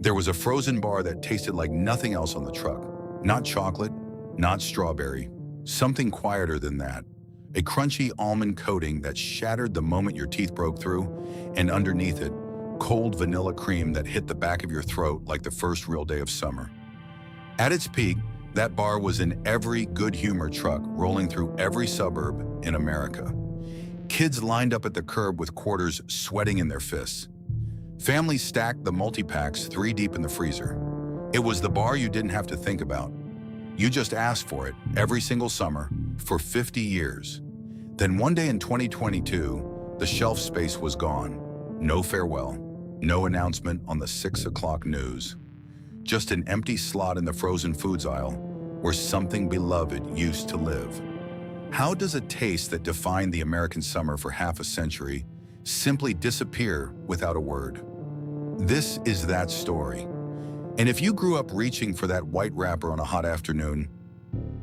There was a frozen bar that tasted like nothing else on the truck. Not chocolate, not strawberry, something quieter than that. A crunchy almond coating that shattered the moment your teeth broke through, and underneath it, cold vanilla cream that hit the back of your throat like the first real day of summer. At its peak, that bar was in every good humor truck rolling through every suburb in America. Kids lined up at the curb with quarters sweating in their fists. Families stacked the multi-packs 3 deep in the freezer. It was the bar you didn't have to think about. You just asked for it every single summer for 50 years. Then one day in 2022, the shelf space was gone. No farewell, no announcement on the 6 o'clock news. Just an empty slot in the frozen foods aisle where something beloved used to live. How does a taste that defined the American summer for half a century simply disappear without a word? This is that story. And if you grew up reaching for that white wrapper on a hot afternoon,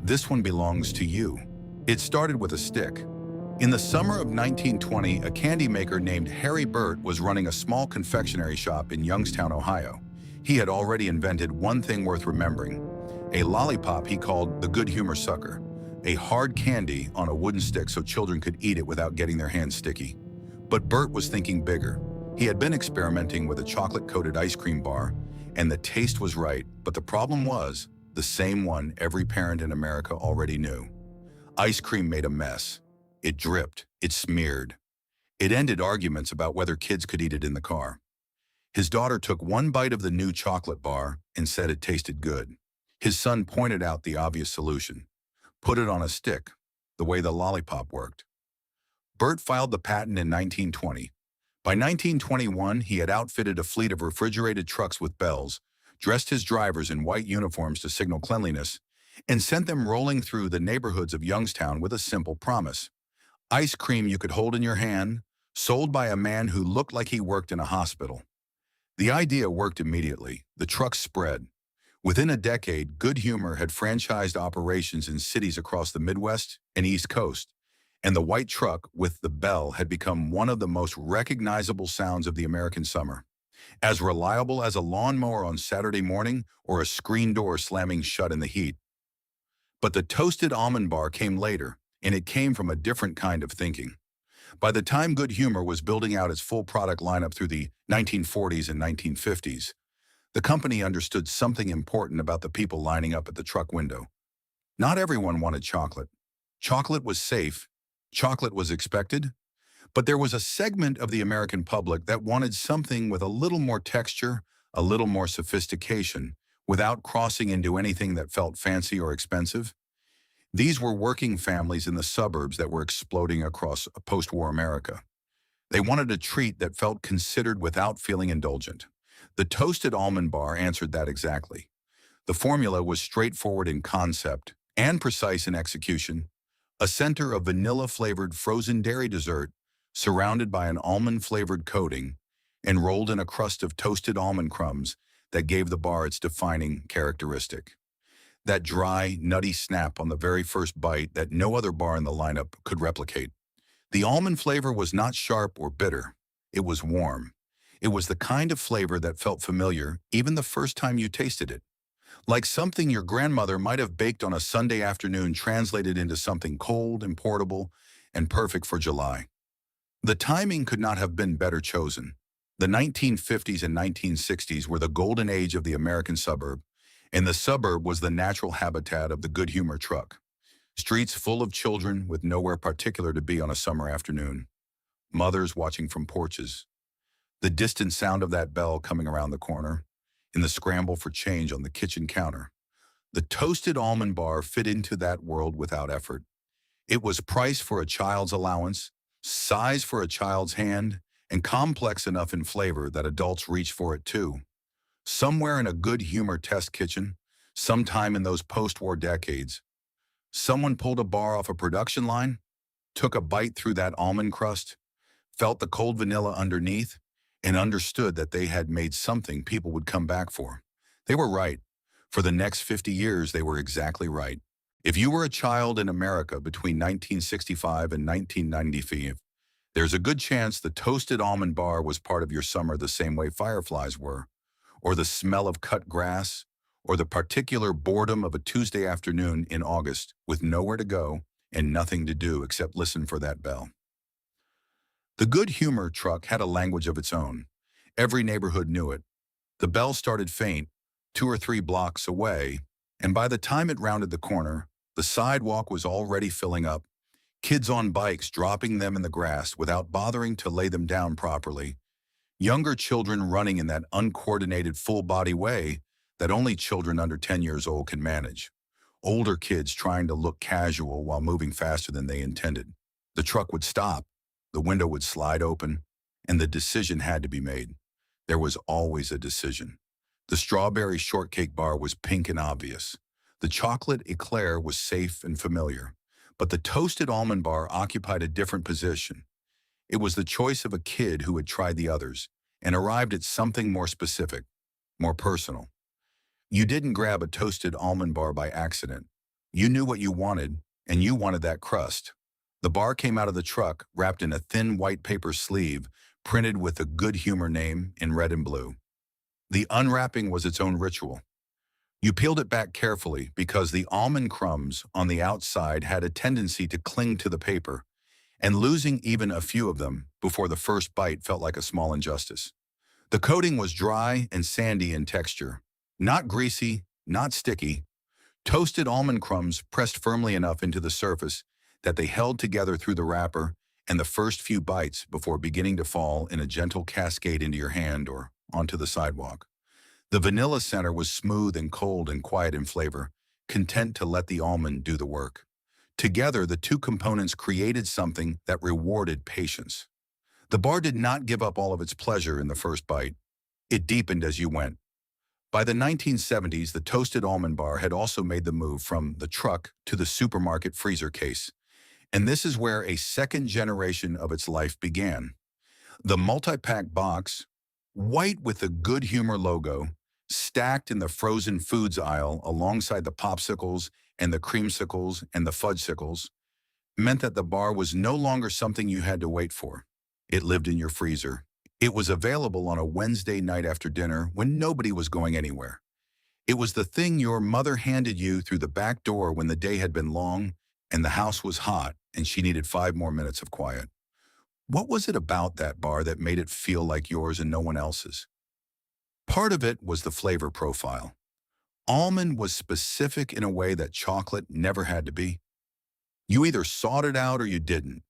this one belongs to you. It started with a stick. In the summer of 1920, a candy maker named Harry Burt was running a small confectionery shop in Youngstown, Ohio. He had already invented one thing worth remembering, a lollipop he called the Good Humor Sucker, a hard candy on a wooden stick so children could eat it without getting their hands sticky. But Burt was thinking bigger. He had been experimenting with a chocolate-coated ice cream bar, and the taste was right, but the problem was the same one every parent in America already knew. Ice cream made a mess. It dripped, it smeared. It ended arguments about whether kids could eat it in the car. His daughter took one bite of the new chocolate bar and said it tasted good. His son pointed out the obvious solution. Put it on a stick, the way the lollipop worked. Burt filed the patent in 1920. By 1921, he had outfitted a fleet of refrigerated trucks with bells, dressed his drivers in white uniforms to signal cleanliness, and sent them rolling through the neighborhoods of Youngstown with a simple promise. Ice cream you could hold in your hand, sold by a man who looked like he worked in a hospital. The idea worked immediately. The trucks spread. Within a decade, Good Humor had franchised operations in cities across the Midwest and East Coast, and the white truck with the bell had become one of the most recognizable sounds of the American summer, as reliable as a lawnmower on Saturday morning or a screen door slamming shut in the heat. But the Toasted Almond Bar came later, and it came from a different kind of thinking. By the time Good Humor was building out its full product lineup through the 1940s and 1950s, the company understood something important about the people lining up at the truck window. Not everyone wanted chocolate. Chocolate was safe. Chocolate was expected. But there was a segment of the American public that wanted something with a little more texture, a little more sophistication, without crossing into anything that felt fancy or expensive. These were working families in the suburbs that were exploding across post-war America. They wanted a treat that felt considered without feeling indulgent. The Toasted Almond Bar answered that exactly. The formula was straightforward in concept and precise in execution. A center of vanilla-flavored frozen dairy dessert surrounded by an almond-flavored coating and rolled in a crust of toasted almond crumbs that gave the bar its defining characteristic. That dry, nutty snap on the very first bite that no other bar in the lineup could replicate. The almond flavor was not sharp or bitter. It was warm. It was the kind of flavor that felt familiar even the first time you tasted it. Like something your grandmother might have baked on a Sunday afternoon translated into something cold and portable and perfect for July. The timing could not have been better chosen. The 1950s and 1960s were the golden age of the American suburb, and the suburb was the natural habitat of the Good Humor truck. Streets full of children with nowhere particular to be on a summer afternoon. Mothers watching from porches. The distant sound of that bell coming around the corner. In the scramble for change on the kitchen counter. The Toasted Almond Bar fit into that world without effort. It was price for a child's allowance, size for a child's hand, and complex enough in flavor that adults reached for it too. Somewhere in a Good Humor test kitchen, sometime in those post-war decades, someone pulled a bar off a production line, took a bite through that almond crust, felt the cold vanilla underneath, and understood that they had made something people would come back for. They were right. For the next 50 years, they were exactly right. If you were a child in America between 1965 and 1995, there's a good chance the Toasted Almond Bar was part of your summer the same way fireflies were, or the smell of cut grass, or the particular boredom of a Tuesday afternoon in August with nowhere to go and nothing to do except listen for that bell. The good humor truck had a language of its own. Every neighborhood knew it. The bell started faint, 2 or 3 blocks away, and by the time it rounded the corner, the sidewalk was already filling up, kids on bikes dropping them in the grass without bothering to lay them down properly, younger children running in that uncoordinated full-body way that only children under 10 years old can manage, older kids trying to look casual while moving faster than they intended. The truck would stop, the window would slide open, and the decision had to be made. There was always a decision. The strawberry shortcake bar was pink and obvious. The chocolate eclair was safe and familiar. But the toasted almond bar occupied a different position. It was the choice of a kid who had tried the others and arrived at something more specific, more personal. You didn't grab a toasted almond bar by accident. You knew what you wanted, and you wanted that crust. The bar came out of the truck wrapped in a thin white paper sleeve printed with a good humor name in red and blue. The unwrapping was its own ritual. You peeled it back carefully because the almond crumbs on the outside had a tendency to cling to the paper, and losing even a few of them before the first bite felt like a small injustice. The coating was dry and sandy in texture, not greasy, not sticky. Toasted almond crumbs pressed firmly enough into the surface that they held together through the wrapper and the first few bites before beginning to fall in a gentle cascade into your hand or onto the sidewalk. The vanilla center was smooth and cold and quiet in flavor, content to let the almond do the work. Together, the two components created something that rewarded patience. The bar did not give up all of its pleasure in the first bite. It deepened as you went. By the 1970s, the toasted almond bar had also made the move from the truck to the supermarket freezer case. And this is where a second generation of its life began. The multi-pack box, white with the Good Humor logo, stacked in the frozen foods aisle alongside the popsicles and the creamsicles and the fudgesicles, meant that the bar was no longer something you had to wait for. It lived in your freezer. It was available on a Wednesday night after dinner when nobody was going anywhere. It was the thing your mother handed you through the back door when the day had been long and the house was hot and she needed 5 more minutes of quiet. What was it about that bar that made it feel like yours and no one else's? Part of it was the flavor profile. Almond was specific in a way that chocolate never had to be. You either sought it out or you didn't.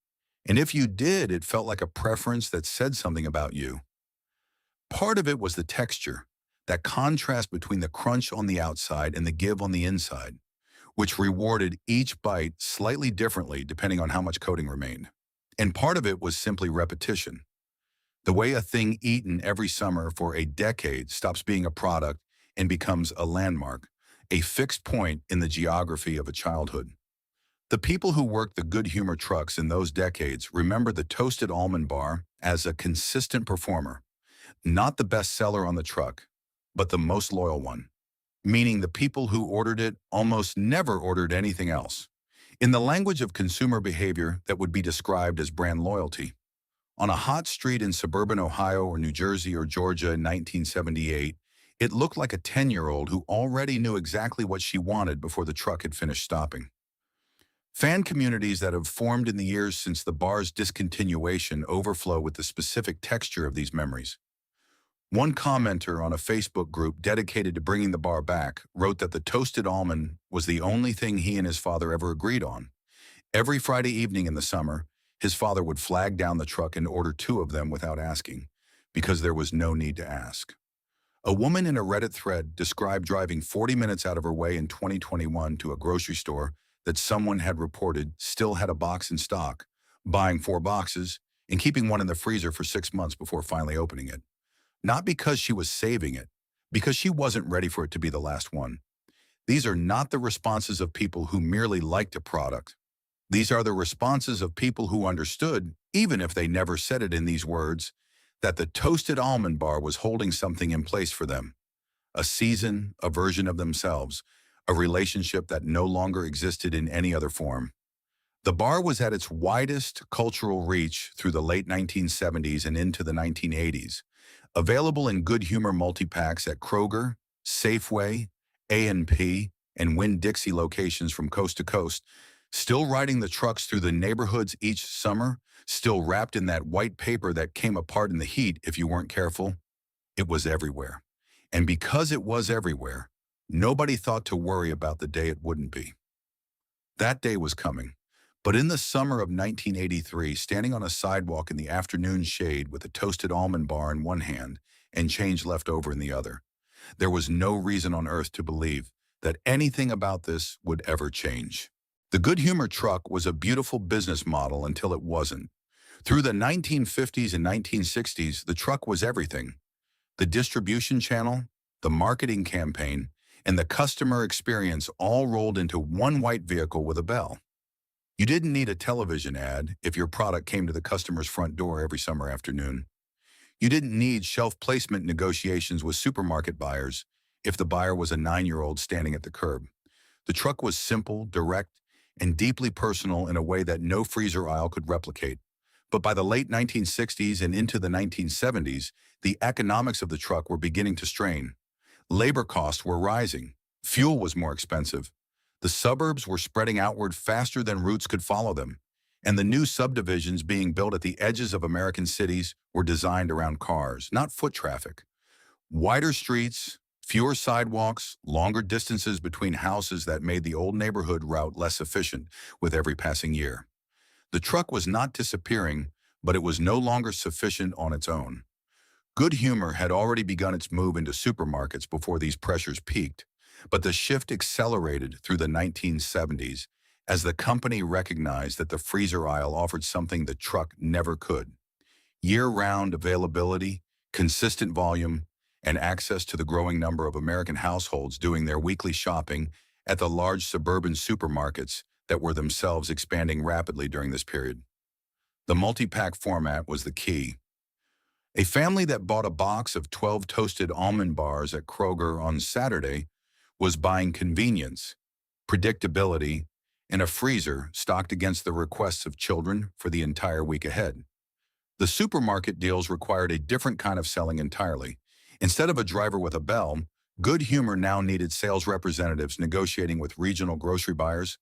And if you did, it felt like a preference that said something about you. Part of it was the texture, that contrast between the crunch on the outside and the give on the inside, which rewarded each bite slightly differently depending on how much coating remained. And part of it was simply repetition. The way a thing eaten every summer for a decade stops being a product and becomes a landmark, a fixed point in the geography of a childhood. The people who worked the Good Humor trucks in those decades remember the toasted almond bar as a consistent performer, not the best seller on the truck, but the most loyal one, meaning the people who ordered it almost never ordered anything else. In the language of consumer behavior that would be described as brand loyalty, on a hot street in suburban Ohio or New Jersey or Georgia in 1978, it looked like a 10-year-old who already knew exactly what she wanted before the truck had finished stopping. Fan communities that have formed in the years since the bar's discontinuation overflow with the specific texture of these memories. One commenter on a Facebook group dedicated to bringing the bar back wrote that the toasted almond was the only thing he and his father ever agreed on. Every Friday evening in the summer, his father would flag down the truck and order 2 of them without asking, because there was no need to ask. A woman in a Reddit thread described driving 40 minutes out of her way in 2021 to a grocery store that someone had reported still had a box in stock, buying 4 boxes, and keeping one in the freezer for 6 months before finally opening it. Not because she was saving it, because she wasn't ready for it to be the last one. These are not the responses of people who merely liked a product. These are the responses of people who understood, even if they never said it in these words, that the toasted almond bar was holding something in place for them. A season, a version of themselves, a relationship that no longer existed in any other form. The bar was at its widest cultural reach through the late 1970s and into the 1980s, available in Good Humor multi-packs at Kroger, Safeway, A&P, and Winn-Dixie locations from coast to coast, still riding the trucks through the neighborhoods each summer, still wrapped in that white paper that came apart in the heat if you weren't careful. It was everywhere. And because it was everywhere, nobody thought to worry about the day it wouldn't be. That day was coming. But in the summer of 1983, standing on a sidewalk in the afternoon shade with a Toasted Almond Bar in one hand and change left over in the other, there was no reason on earth to believe that anything about this would ever change. The Good Humor truck was a beautiful business model until it wasn't. Through the 1950s and 1960s, the truck was everything. The distribution channel, the marketing campaign, and the customer experience all rolled into one white vehicle with a bell. You didn't need a television ad if your product came to the customer's front door every summer afternoon. You didn't need shelf placement negotiations with supermarket buyers if the buyer was a 9-year-old standing at the curb. The truck was simple, direct, and deeply personal in a way that no freezer aisle could replicate. But by the late 1960s and into the 1970s, the economics of the truck were beginning to strain. Labor costs were rising. Fuel was more expensive. The suburbs were spreading outward faster than routes could follow them, and the new subdivisions being built at the edges of American cities were designed around cars, not foot traffic. Wider streets, fewer sidewalks, longer distances between houses that made the old neighborhood route less efficient with every passing year. The truck was not disappearing, but it was no longer sufficient on its own. Good Humor had already begun its move into supermarkets before these pressures peaked, but the shift accelerated through the 1970s as the company recognized that the freezer aisle offered something the truck never could: year-round availability, consistent volume, and access to the growing number of American households doing their weekly shopping at the large suburban supermarkets that were themselves expanding rapidly during this period. The multi-pack format was the key. A family that bought a box of 12 Toasted Almond Bars at Kroger on Saturday was buying convenience, predictability, and a freezer stocked against the requests of children for the entire week ahead. The supermarket deals required a different kind of selling entirely. Instead of a driver with a bell, Good Humor now needed sales representatives negotiating with regional grocery buyers,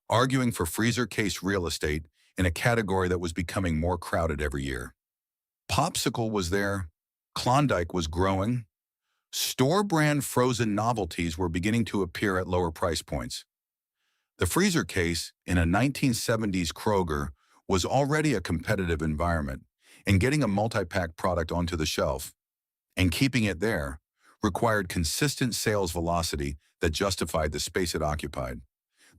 arguing for freezer case real estate in a category that was becoming more crowded every year. Popsicle was there, Klondike was growing, store-brand frozen novelties were beginning to appear at lower price points. The freezer case in a 1970s Kroger was already a competitive environment, and getting a multi-pack product onto the shelf and keeping it there required consistent sales velocity that justified the space it occupied.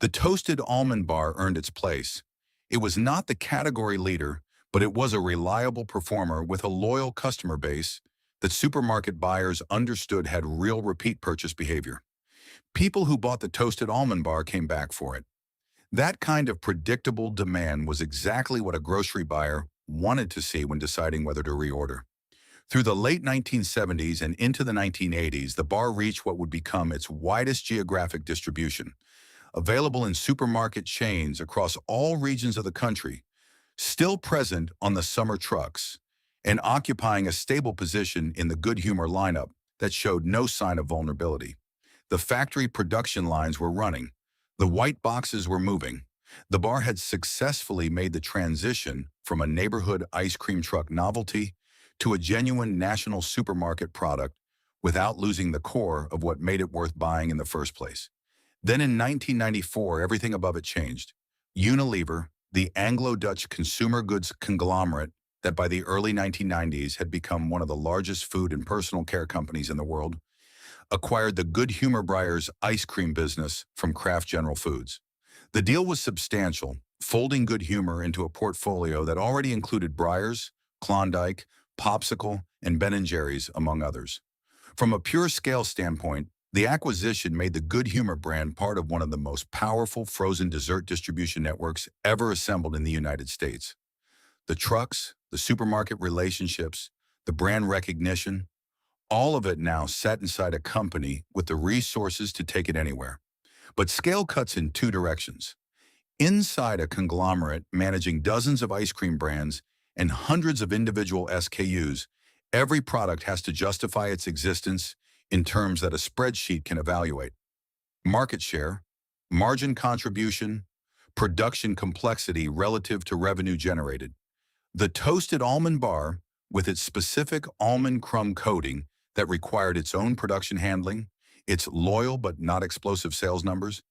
The Toasted Almond Bar earned its place. It was not the category leader, but it was a reliable performer with a loyal customer base that supermarket buyers understood had real repeat purchase behavior. People who bought the Toasted Almond Bar came back for it. That kind of predictable demand was exactly what a grocery buyer wanted to see when deciding whether to reorder. Through the late 1970s and into the 1980s, the bar reached what would become its widest geographic distribution, available in supermarket chains across all regions of the country, still present on the summer trucks, and occupying a stable position in the Good Humor lineup that showed no sign of vulnerability. The factory production lines were running. The white boxes were moving. The bar had successfully made the transition from a neighborhood ice cream truck novelty to a genuine national supermarket product without losing the core of what made it worth buying in the first place. Then in 1994, everything above it changed. Unilever, the Anglo-Dutch consumer goods conglomerate that by the early 1990s had become one of the largest food and personal care companies in the world, acquired the Good Humor Breyers ice cream business from Kraft General Foods. The deal was substantial, folding Good Humor into a portfolio that already included Breyers, Klondike, Popsicle, and Ben & Jerry's, among others. From a pure scale standpoint, the acquisition made the Good Humor brand part of one of the most powerful frozen dessert distribution networks ever assembled in the United States. The trucks, the supermarket relationships, the brand recognition, all of it now sat inside a company with the resources to take it anywhere. But scale cuts in two directions. Inside a conglomerate managing dozens of ice cream brands and hundreds of individual SKUs, every product has to justify its existence in terms that a spreadsheet can evaluate. Market share, margin contribution, production complexity relative to revenue generated. The Toasted Almond Bar, with its specific almond crumb coating that required its own production handling, its loyal but not explosive sales numbers,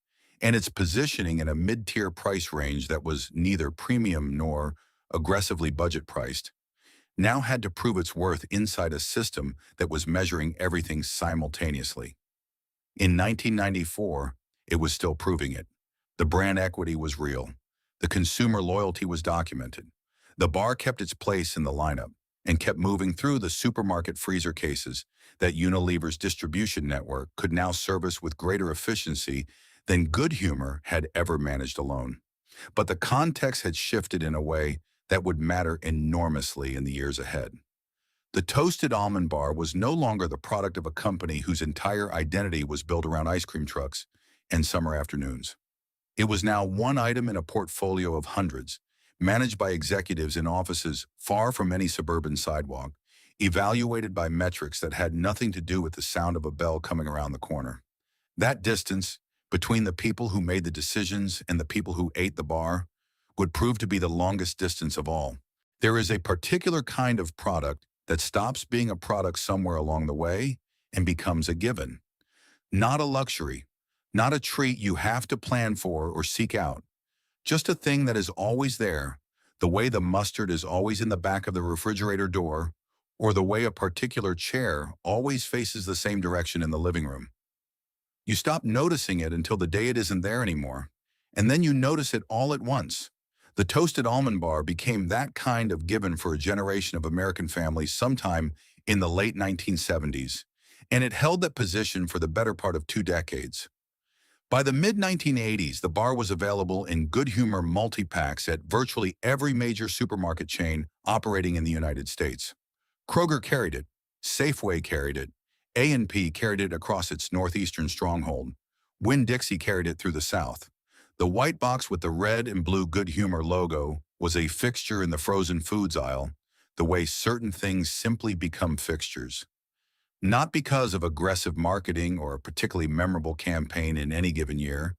and its positioning in a mid-tier price range that was neither premium nor aggressively budget-priced, now had to prove its worth inside a system that was measuring everything simultaneously. In 1994, it was still proving it. The brand equity was real. The consumer loyalty was documented. The bar kept its place in the lineup and kept moving through the supermarket freezer cases that Unilever's distribution network could now service with greater efficiency than Good Humor had ever managed alone. But the context had shifted in a way that would matter enormously in the years ahead. The Toasted Almond Bar was no longer the product of a company whose entire identity was built around ice cream trucks and summer afternoons. It was now one item in a portfolio of hundreds, managed by executives in offices far from any suburban sidewalk, evaluated by metrics that had nothing to do with the sound of a bell coming around the corner. That distance, between the people who made the decisions and the people who ate the bar, would prove to be the longest distance of all. There is a particular kind of product that stops being a product somewhere along the way and becomes a given. Not a luxury, not a treat you have to plan for or seek out, just a thing that is always there, the way the mustard is always in the back of the refrigerator door, or the way a particular chair always faces the same direction in the living room. You stop noticing it until the day it isn't there anymore, and then you notice it all at once. The Toasted Almond Bar became that kind of given for a generation of American families sometime in the late 1970s, and it held that position for the better part of 2 decades. By the mid-1980s, the bar was available in Good Humor multi-packs at virtually every major supermarket chain operating in the United States. Kroger carried it, Safeway carried it, A&P carried it across its northeastern stronghold, Winn-Dixie carried it through the South. The white box with the red and blue Good Humor logo was a fixture in the frozen foods aisle, the way certain things simply become fixtures. Not because of aggressive marketing or a particularly memorable campaign in any given year,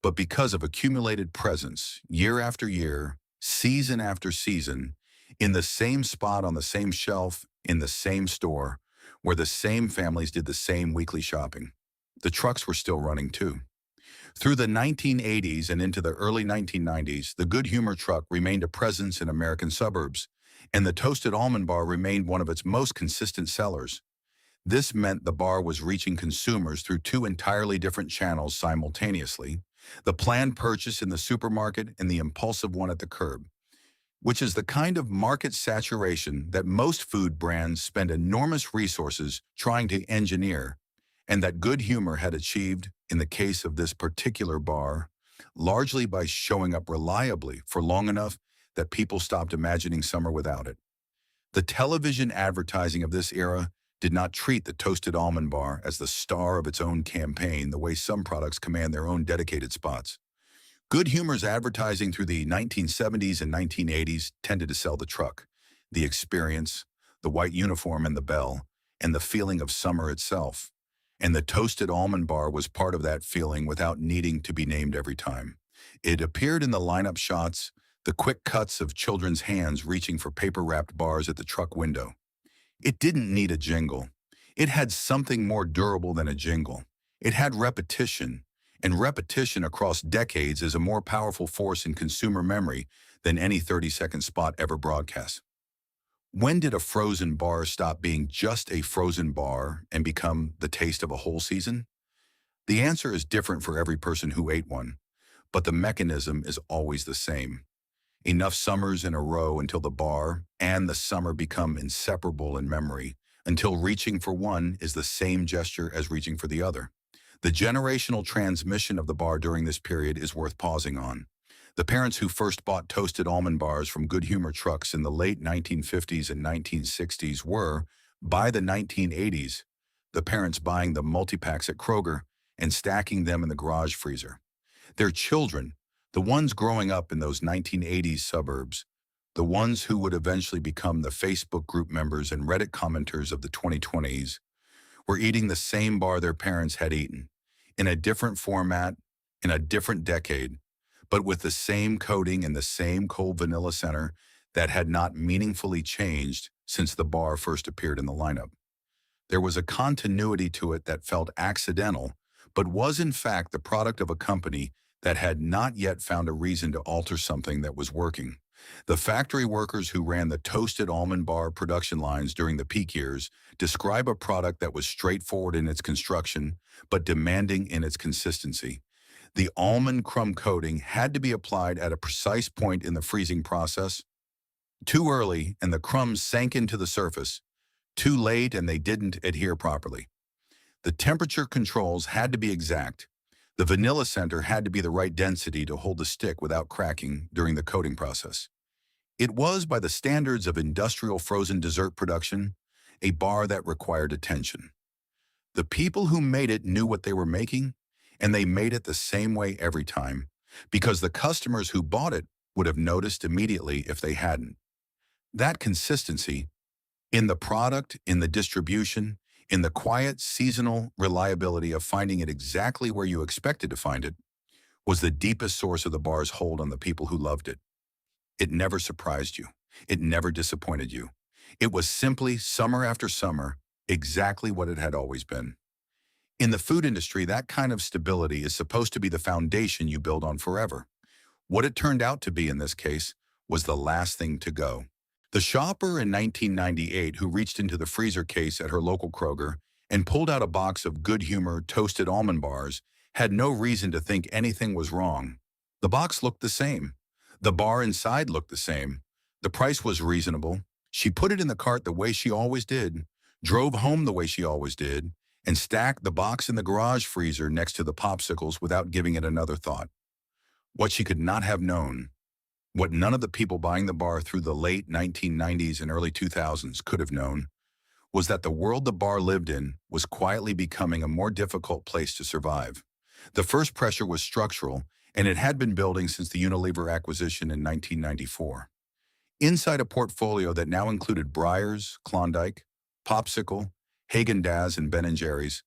but because of accumulated presence, year after year, season after season, in the same spot on the same shelf, in the same store, where the same families did the same weekly shopping. The trucks were still running too. Through the 1980s and into the early 1990s, the Good Humor truck remained a presence in American suburbs, and the Toasted Almond Bar remained one of its most consistent sellers. This meant the bar was reaching consumers through two entirely different channels simultaneously: the planned purchase in the supermarket and the impulsive one at the curb, which is the kind of market saturation that most food brands spend enormous resources trying to engineer, and that Good Humor had achieved in the case of this particular bar, largely by showing up reliably for long enough that people stopped imagining summer without it. The television advertising of this era did not treat the Toasted Almond Bar as the star of its own campaign the way some products command their own dedicated spots. Good Humor's advertising through the 1970s and 1980s tended to sell the truck, the experience, the white uniform and the bell, and the feeling of summer itself. And the Toasted Almond Bar was part of that feeling without needing to be named every time. It appeared in the lineup shots, the quick cuts of children's hands reaching for paper-wrapped bars at the truck window. It didn't need a jingle. It had something more durable than a jingle. It had repetition, and repetition across decades is a more powerful force in consumer memory than any 30-second spot ever broadcast. When did a frozen bar stop being just a frozen bar and become the taste of a whole season? The answer is different for every person who ate one, but the mechanism is always the same. Enough summers in a row until the bar and the summer become inseparable in memory, until reaching for one is the same gesture as reaching for the other. The generational transmission of the bar during this period is worth pausing on. The parents who first bought Toasted Almond Bars from Good Humor trucks in the late 1950s and 1960s were, by the 1980s, the parents buying the multi-packs at Kroger and stacking them in the garage freezer. Their children, The ones growing up in those 1980s suburbs, the ones who would eventually become the Facebook group members and Reddit commenters of the 2020s, were eating the same bar their parents had eaten, in a different format, in a different decade, but with the same coating and the same cold vanilla center that had not meaningfully changed since the bar first appeared in the lineup. There was a continuity to it that felt accidental, but was in fact the product of a company that had not yet found a reason to alter something that was working. The factory workers who ran the Toasted Almond Bar production lines during the peak years describe a product that was straightforward in its construction, but demanding in its consistency. The almond crumb coating had to be applied at a precise point in the freezing process. Too early, and the crumbs sank into the surface. Too late, and they didn't adhere properly. The temperature controls had to be exact. The vanilla center had to be the right density to hold the stick without cracking during the coating process. It was, by the standards of industrial frozen dessert production, a bar that required attention. The people who made it knew what they were making, and they made it the same way every time, because the customers who bought it would have noticed immediately if they hadn't. That consistency, in the product, in the distribution, in the quiet, seasonal reliability of finding it exactly where you expected to find it, was the deepest source of the bar's hold on the people who loved it. It never surprised you. It never disappointed you. It was simply, summer after summer, exactly what it had always been. In the food industry, that kind of stability is supposed to be the foundation you build on forever. What it turned out to be in this case was the last thing to go. The shopper in 1998 who reached into the freezer case at her local Kroger and pulled out a box of Good Humor toasted almond bars had no reason to think anything was wrong. The box looked the same. The bar inside looked the same. The price was reasonable. She put it in the cart the way she always did, drove home the way she always did, and stacked the box in the garage freezer next to the popsicles without giving it another thought. What she could not have known, what none of the people buying the bar through the late 1990s and early 2000s could have known, was that the world the bar lived in was quietly becoming a more difficult place to survive. The first pressure was structural, and it had been building since the Unilever acquisition in 1994. Inside a portfolio that now included Breyers, Klondike, Popsicle, Haagen-Dazs, and Ben & Jerry's,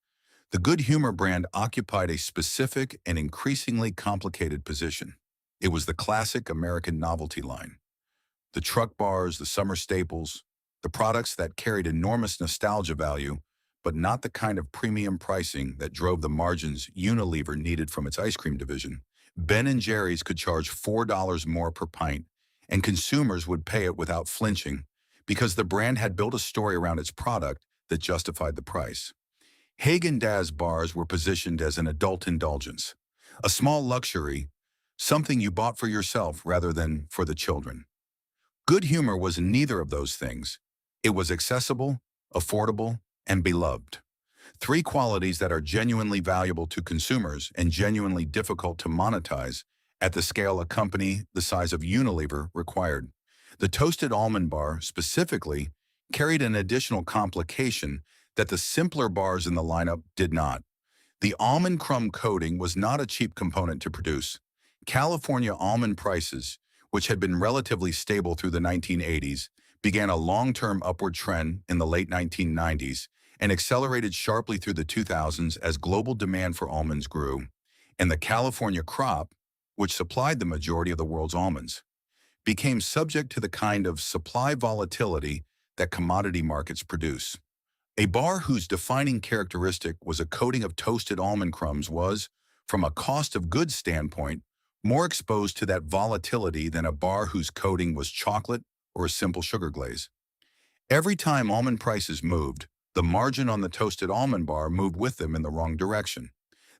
the Good Humor brand occupied a specific and increasingly complicated position. It was the classic American novelty line. The truck bars, the summer staples, the products that carried enormous nostalgia value, but not the kind of premium pricing that drove the margins Unilever needed from its ice cream division. Ben & Jerry's could charge $4 more per pint, and consumers would pay it without flinching because the brand had built a story around its product that justified the price. Haagen-Dazs bars were positioned as an adult indulgence, a small luxury, something you bought for yourself rather than for the children. Good Humor was neither of those things. It was accessible, affordable, and beloved. Three qualities that are genuinely valuable to consumers and genuinely difficult to monetize at the scale a company the size of Unilever required. The Toasted Almond Bar, specifically, carried an additional complication that the simpler bars in the lineup did not. The almond crumb coating was not a cheap component to produce. California almond prices, which had been relatively stable through the 1980s, began a long-term upward trend in the late 1990s and accelerated sharply through the 2000s as global demand for almonds grew, and the California crop, which supplied the majority of the world's almonds, became subject to the kind of supply volatility that commodity markets produce. A bar whose defining characteristic was a coating of toasted almond crumbs was, from a cost of goods standpoint, more exposed to that volatility than a bar whose coating was chocolate or a simple sugar glaze. Every time almond prices moved, the margin on the Toasted Almond Bar moved with them in the wrong direction.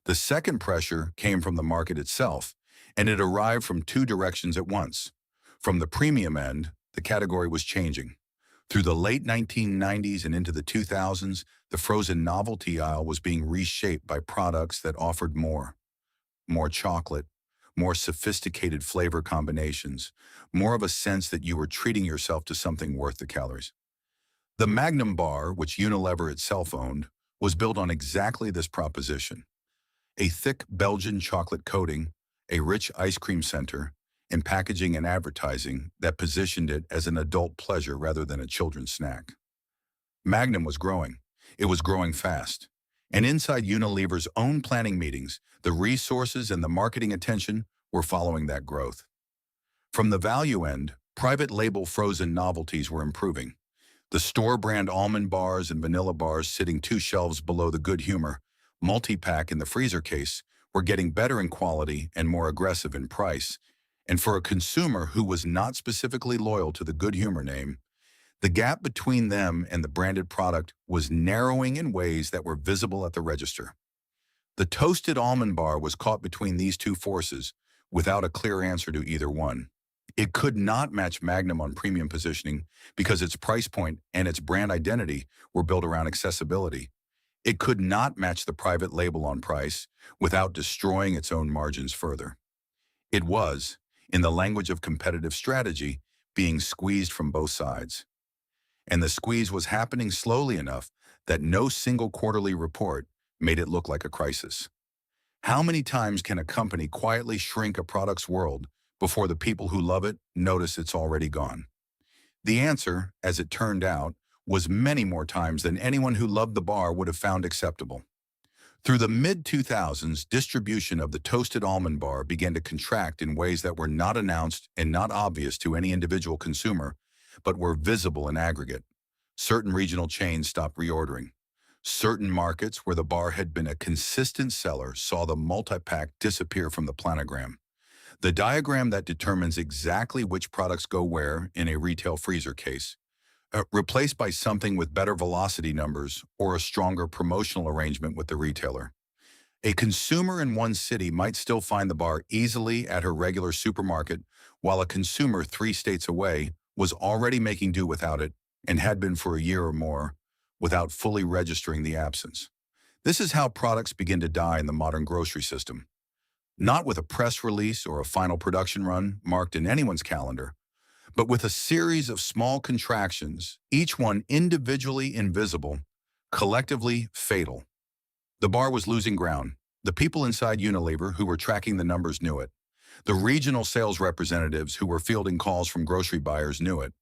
The second pressure came from the market itself, and it arrived from two directions at once. From the premium end, the category was changing. Through the late 1990s and into the 2000s, the frozen novelty aisle was being reshaped by products that offered more. More chocolate, more sophisticated flavor combinations, more of a sense that you were treating yourself to something worth the calories. The Magnum Bar, which Unilever itself owned, was built on exactly this proposition. A thick Belgian chocolate coating, a rich ice cream center, and packaging and advertising that positioned it as an adult pleasure rather than a children's snack. Magnum was growing. It was growing fast. And inside Unilever's own planning meetings, the resources and the marketing attention were following that growth. From the value end, private label frozen novelties were improving. The store brand almond bars and vanilla bars sitting 2 shelves below the Good Humor multi-pack in the freezer case were getting better in quality and more aggressive in price. And for a consumer who was not specifically loyal to the Good Humor name, the gap between them and the branded product was narrowing in ways that were visible at the register. The Toasted Almond Bar was caught between these two forces without a clear answer to either one. It could not match Magnum on premium positioning because its price point and its brand identity were built around accessibility. It could not match the private label on price without destroying its own margins further. It was, in the language of competitive strategy, being squeezed from both sides. And the squeeze was happening slowly enough that no single quarterly report made it look like a crisis. How many times can a company quietly shrink a product's world before the people who love it notice it's already gone? The answer, as it turned out, was many more times than anyone who loved the bar would have found acceptable. Through the mid-2000s, distribution of the Toasted Almond Bar began to contract in ways that were not announced and not obvious to any individual consumer, but were visible in aggregate. Certain regional chains stopped reordering. Certain markets where the bar had been a consistent seller saw the multi-pack disappear from the planogram, the diagram that determines exactly which products go where in a retail freezer case, replaced by something with better velocity numbers or a stronger promotional arrangement with the retailer. A consumer in one city might still find the bar easily at her regular supermarket, while a consumer 3 states away was already making do without it and had been for a year or more, without fully registering the absence. This is how products begin to die in the modern grocery system. Not with a press release or a final production run marked in anyone's calendar, but with a series of small contractions, each one individually invisible, collectively fatal. The bar was losing ground. The people inside Unilever who were tracking the numbers knew it. The regional sales representatives who were fielding calls from grocery buyers knew it.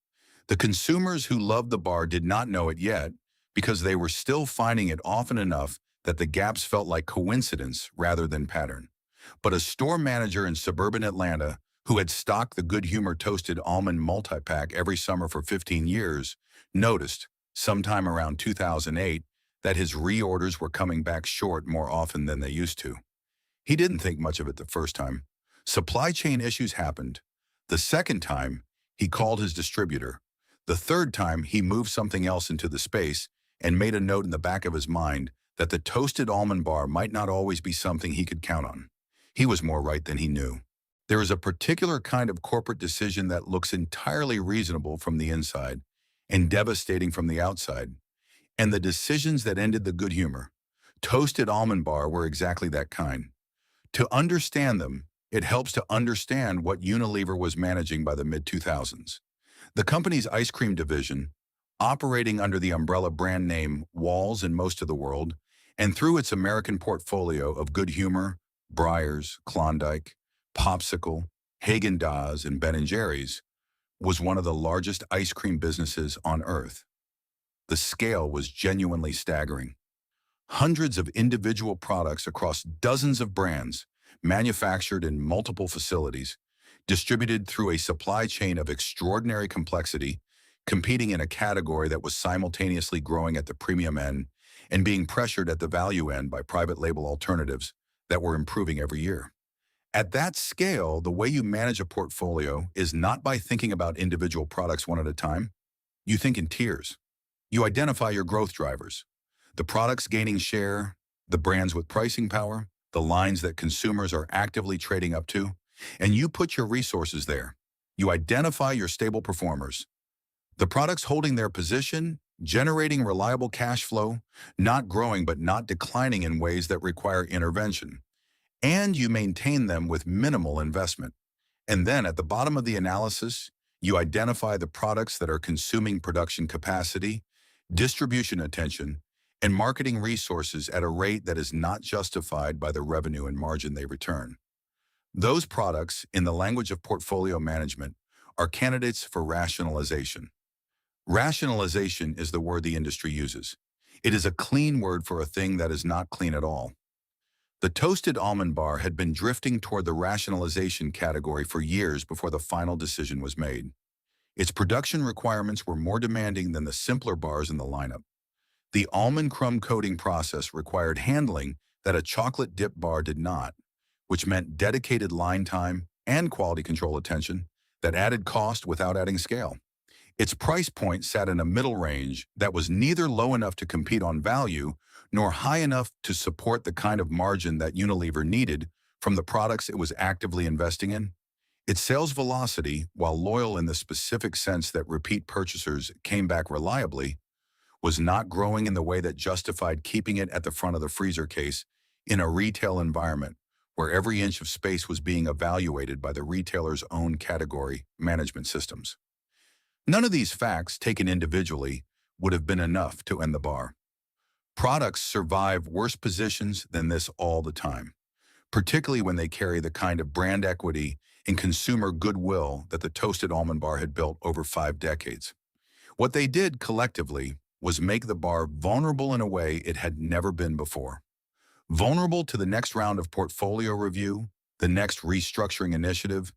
The consumers who loved the bar did not know it yet because they were still finding it often enough that the gaps felt like coincidence rather than pattern. But a store manager in suburban Atlanta who had stocked the Good Humor Toasted Almond multi-pack every summer for 15 years noticed, sometime around 2008, that his reorders were coming back short more often than they used to. He didn't think much of it the first time. Supply chain issues happened. The second time, he called his distributor. The third time, he moved something else into the space and made a note in the back of his mind that the Toasted Almond Bar might not always be something he could count on. He was more right than he knew. There is a particular kind of corporate decision that looks entirely reasonable from the inside and devastating from the outside. And the decisions that ended the Good Humor Toasted Almond Bar were exactly that kind. To understand them, it helps to understand what Unilever was managing by the mid-2000s. The company's ice cream division, operating under the umbrella brand name Walls in most of the world, and through its American portfolio of Good Humor, Breyers, Klondike, Popsicle, Haagen-Dazs, and Ben & Jerry's, was one of the largest ice cream businesses on earth. The scale was genuinely staggering. Hundreds of individual products across dozens of brands, manufactured in multiple facilities, distributed through a supply chain of extraordinary complexity, competing in a category that was simultaneously growing at the premium end and being pressured at the value end by private label alternatives that were improving every year. At that scale, the way you manage a portfolio is not by thinking about individual products one at a time. You think in tiers. You identify your growth drivers, the products gaining share, the brands with pricing power, the lines that consumers are actively trading up to, and you put your resources there. You identify your stable performers, the products holding their position, generating reliable cash flow, not growing but not declining in ways that require intervention. And you maintain them with minimal investment. And then at the bottom of the analysis, you identify the products that are consuming production capacity, distribution attention, and marketing resources at a rate that is not justified by the revenue and margin they return. Those products, in the language of portfolio management, are candidates for rationalization. Rationalization is the word the industry uses. It is a clean word for a thing that is not clean at all. The Toasted Almond Bar had been drifting toward the rationalization category for years before the final decision was made. Its production requirements were more demanding than the simpler bars in the lineup. The almond crumb coating process required handling that a chocolate dip bar did not, which meant dedicated line time and quality control attention that added cost without adding scale. Its price point sat in a middle range that was neither low enough to compete on value nor high enough to support the kind of margin that Unilever needed from the products it was actively investing in. Its sales velocity, while loyal in the specific sense that repeat purchasers came back reliably, was not growing in the way that justified keeping it at the front of the freezer case in a retail environment where every inch of space was being evaluated by the retailer's own category management systems. None of these facts, taken individually, would have been enough to end the bar. Products survive worse positions than this all the time, particularly when they carry the kind of brand equity and consumer goodwill that the Toasted Almond Bar had built over 5 decades. What they did collectively was make the bar vulnerable in a way it had never been before. Vulnerable to the next round of portfolio review, the next restructuring initiative,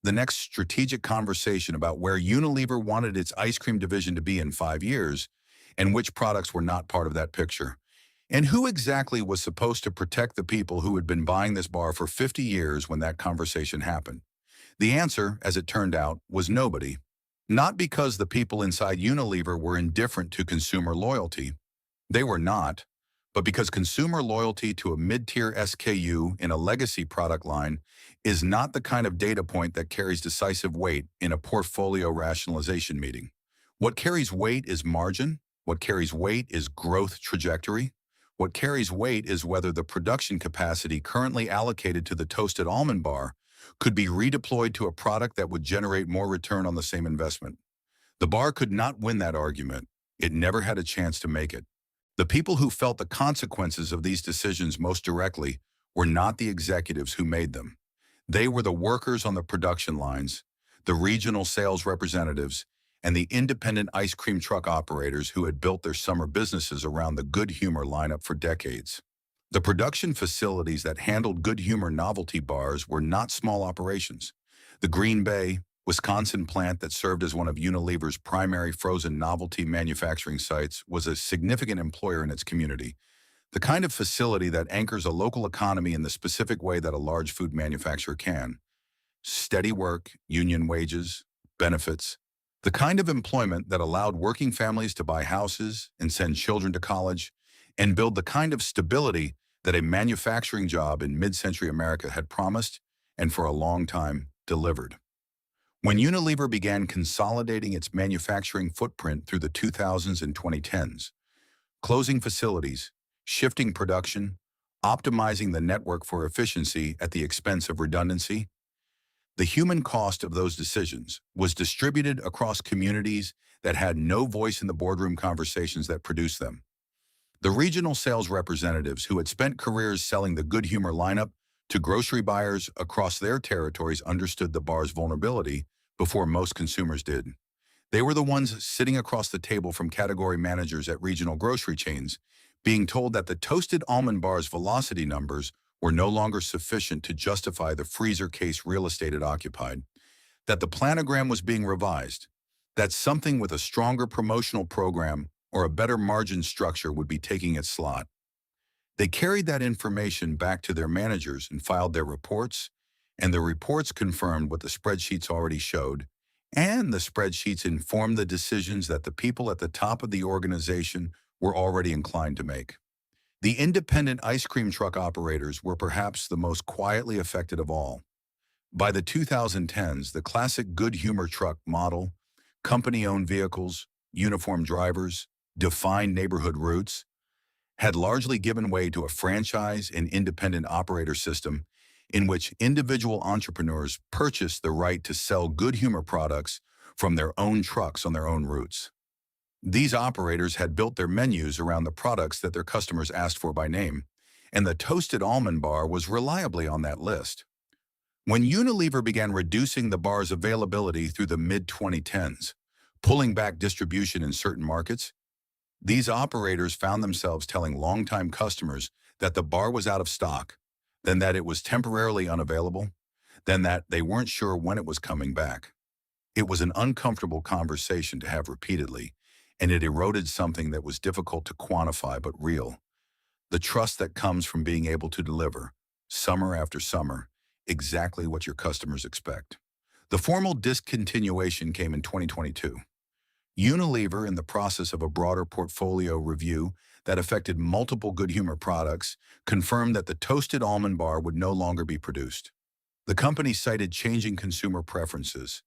the next strategic conversation about where Unilever wanted its ice cream division to be in 5 years, and which products were not part of that picture. And who exactly was supposed to protect the people who had been buying this bar for 50 years when that conversation happened? The answer, as it turned out, was nobody. Not because the people inside Unilever were indifferent to consumer loyalty. They were not. But because consumer loyalty to a mid-tier SKU in a legacy product line is not the kind of data point that carries decisive weight in a portfolio rationalization meeting. What carries weight is margin. What carries weight is growth trajectory. What carries weight is whether the production capacity currently allocated to the Toasted Almond Bar could be redeployed to a product that would generate more return on the same investment. The bar could not win that argument. It never had a chance to make it. The people who felt the consequences of these decisions most directly were not the executives who made them. They were the workers on the production lines, the regional sales representatives, and the independent ice cream truck operators who had built their summer businesses around the Good Humor lineup for decades. The production facilities that handled Good Humor novelty bars were not small operations. The Green Bay, Wisconsin plant that served as one of Unilever's primary frozen novelty manufacturing sites was a significant employer in its community, the kind of facility that anchors a local economy in the specific way that a large food manufacturer can. Steady work, union wages, benefits, the kind of employment that allowed working families to buy houses and send children to college, and build the kind of stability that a manufacturing job in mid-century America had promised and for a long time delivered. When Unilever began consolidating its manufacturing footprint through the 2000s and 2010s, closing facilities, shifting production, optimizing the network for efficiency at the expense of redundancy, the human cost of those decisions was distributed across communities that had no voice in the boardroom conversations that produced them. The regional sales representatives who had spent careers selling the Good Humor lineup to grocery buyers across their territories understood the bar's vulnerability before most consumers did. They were the ones sitting across the table from category managers at regional grocery chains, being told that the Toasted Almond Bar's velocity numbers were no longer sufficient to justify the freezer case real estate it occupied, that the planogram was being revised, that something with a stronger promotional program or a better margin structure would be taking its slot. They carried that information back to their managers and filed their reports, and the reports confirmed what the spreadsheets already showed, and the spreadsheets informed the decisions that the people at the top of the organization were already inclined to make. The independent ice cream truck operators were perhaps the most quietly affected of all. By the 2010s, the classic Good Humor truck model, company-owned vehicles, uniformed drivers, defined neighborhood routes, had largely given way to a franchise and independent operator system in which individual entrepreneurs purchased the right to sell Good Humor products from their own trucks on their own routes. These operators had built their menus around the products that their customers asked for by name, and the Toasted Almond Bar was reliably on that list. When Unilever began reducing the bar's availability through the mid-2010s, pulling back distribution in certain markets, these operators found themselves telling longtime customers that the bar was out of stock, then that it was temporarily unavailable, then that they weren't sure when it was coming back. It was an uncomfortable conversation to have repeatedly, and it eroded something that was difficult to quantify but real: the trust that comes from being able to deliver, summer after summer, exactly what your customers expect. The formal discontinuation came in 2022. Unilever, in the process of a broader portfolio review that affected multiple Good Humor products, confirmed that the Toasted Almond Bar would no longer be produced. The company cited changing consumer preferences,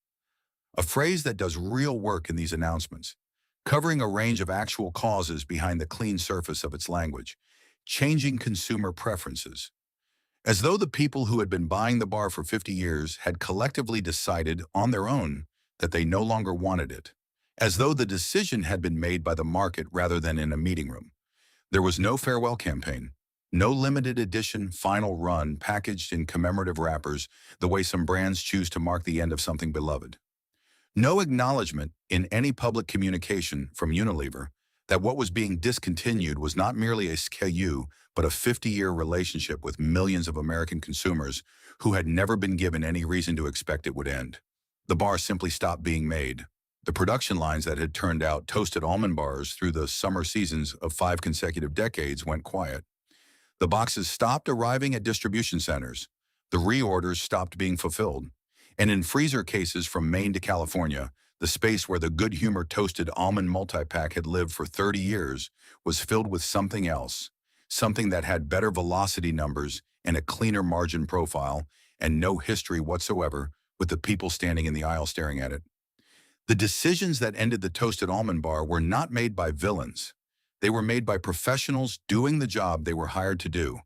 a phrase that does real work in these announcements, covering a range of actual causes behind the clean surface of its language. Changing consumer preferences. As though the people who had been buying the bar for 50 years had collectively decided on their own that they no longer wanted it. As though the decision had been made by the market rather than in a meeting room. There was no farewell campaign, no limited edition final run packaged in commemorative wrappers the way some brands choose to mark the end of something beloved. No acknowledgement in any public communication from Unilever that what was being discontinued was not merely a SKU, but a 50-year relationship with millions of American consumers who had never been given any reason to expect it would end. The bar simply stopped being made. The production lines that had turned out toasted almond bars through the summer seasons of 5 consecutive decades went quiet. The boxes stopped arriving at distribution centers. The reorders stopped being fulfilled. And in freezer cases from Maine to California, the space where the Good Humor Toasted Almond multi-pack had lived for 30 years was filled with something else, something that had better velocity numbers and a cleaner margin profile, and no history whatsoever with the people standing in the aisle staring at it. The decisions that ended the Toasted Almond Bar were not made by villains. They were made by professionals doing the job they were hired to do,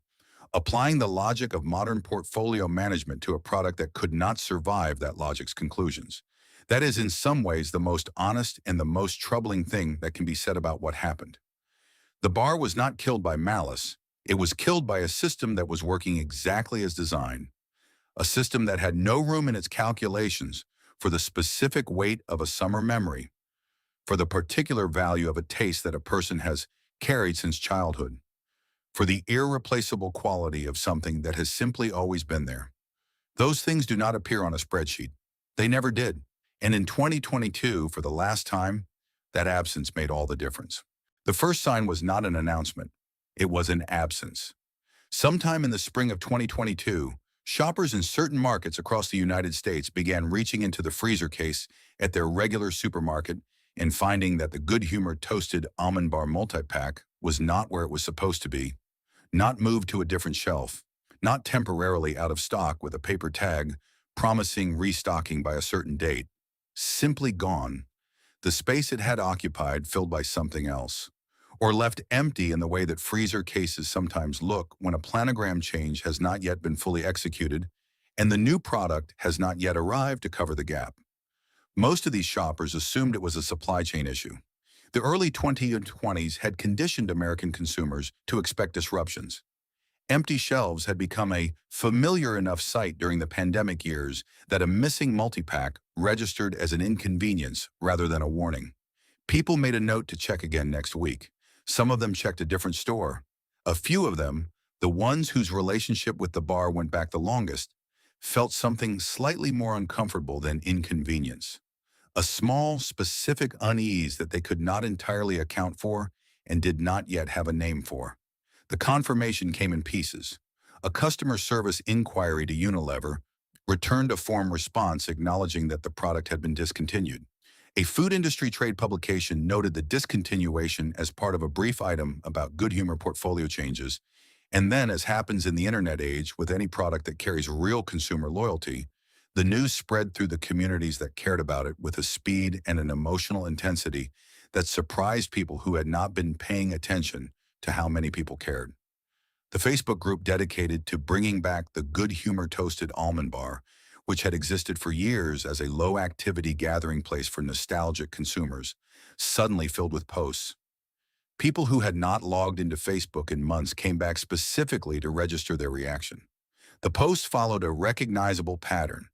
applying the logic of modern portfolio management to a product that could not survive that logic's conclusions. That is, in some ways, the most honest and the most troubling thing that can be said about what happened. The bar was not killed by malice. It was killed by a system that was working exactly as designed, a system that had no room in its calculations for the specific weight of a summer memory, for the particular value of a taste that a person has carried since childhood, for the irreplaceable quality of something that has simply always been there. Those things do not appear on a spreadsheet. They never did. And in 2022, for the last time, that absence made all the difference. The first sign was not an announcement. It was an absence. Sometime in the spring of 2022, shoppers in certain markets across the United States began reaching into the freezer case at their regular supermarket and finding that the Good Humor Toasted Almond Bar multi-pack was not where it was supposed to be, not moved to a different shelf, not temporarily out of stock with a paper tag promising restocking by a certain date. Simply gone. The space it had occupied filled by something else, or left empty in the way that freezer cases sometimes look when a planogram change has not yet been fully executed and the new product has not yet arrived to cover the gap. Most of these shoppers assumed it was a supply chain issue. The early 2020s had conditioned American consumers to expect disruptions. Empty shelves had become a familiar enough sight during the pandemic years that a missing multi-pack registered as an inconvenience rather than a warning. People made a note to check again next week. Some of them checked a different store. A few of them, the ones whose relationship with the bar went back the longest, felt something slightly more uncomfortable than inconvenience. A small, specific unease that they could not entirely account for and did not yet have a name for. The confirmation came in pieces. A customer service inquiry to Unilever returned a form response acknowledging that the product had been discontinued. A food industry trade publication noted the discontinuation as part of a brief item about Good Humor portfolio changes, and then, as happens in the internet age with any product that carries real consumer loyalty, the news spread through the communities that cared about it with a speed and an emotional intensity that surprised people who had not been paying attention to how many people cared. The Facebook group dedicated to bringing back the Good Humor Toasted Almond Bar, which had existed for years as a low-activity gathering place for nostalgic consumers, suddenly filled with posts. People who had not logged into Facebook in months came back specifically to register their reaction. The post followed a recognizable pattern: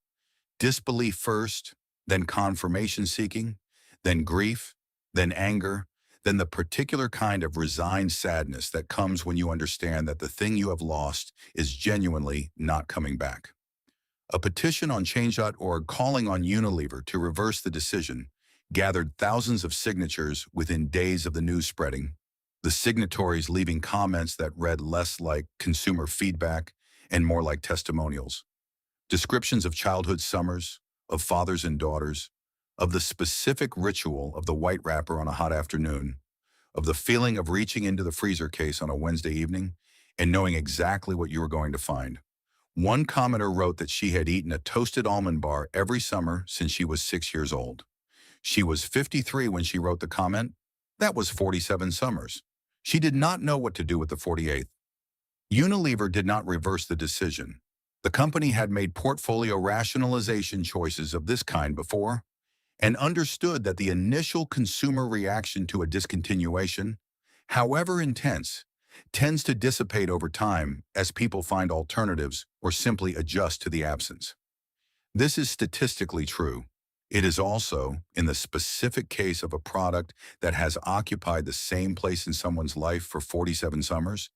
disbelief first, then confirmation seeking, then grief, then anger, then the particular kind of resigned sadness that comes when you understand that the thing you have lost is genuinely not coming back. A petition on change.org calling on Unilever to reverse the decision gathered thousands of signatures within days of the news spreading, the signatories leaving comments that read less like consumer feedback and more like testimonials. Descriptions of childhood summers, of fathers and daughters, of the specific ritual of the white wrapper on a hot afternoon, of the feeling of reaching into the freezer case on a Wednesday evening and knowing exactly what you were going to find. One commenter wrote that she had eaten a toasted almond bar every summer since she was 6 years old. She was 53 when she wrote the comment. That was 47 summers. She did not know what to do with the 48th. Unilever did not reverse the decision. The company had made portfolio rationalization choices of this kind before and understood that the initial consumer reaction to a discontinuation, however intense, tends to dissipate over time as people find alternatives or simply adjust to the absence. This is statistically true. It is also, in the specific case of a product that has occupied the same place in someone's life for 47 summers,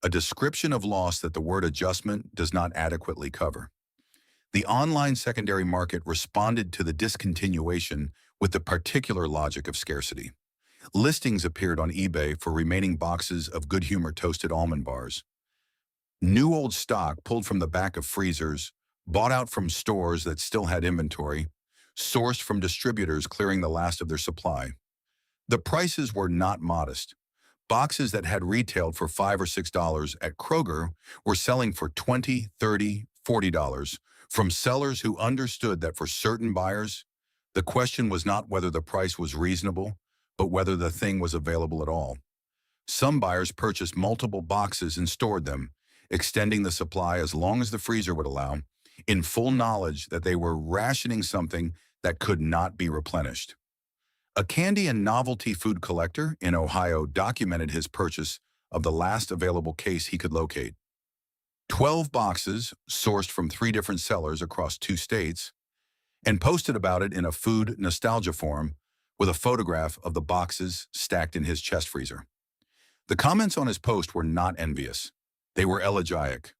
a description of loss that the word adjustment does not adequately cover. The online secondary market responded to the discontinuation with the particular logic of scarcity. Listings appeared on eBay for remaining boxes of Good Humor toasted almond bars. New old stock pulled from the back of freezers, bought out from stores that still had inventory, sourced from distributors clearing the last of their supply. The prices were not modest. Boxes that had retailed for $5 or $6 at Kroger were selling for $20, $30, $40 from sellers who understood that for certain buyers, the question was not whether the price was reasonable, but whether the thing was available at all. Some buyers purchased multiple boxes and stored them, extending the supply as long as the freezer would allow, in full knowledge that they were rationing something that could not be replenished. A candy and novelty food collector in Ohio documented his purchase of the last available case he could locate. 12 boxes, sourced from 3 different sellers across 2 states, and posted about it in a food nostalgia forum with a photograph of the boxes stacked in his chest freezer. The comments on his post were not envious. They were elegiac.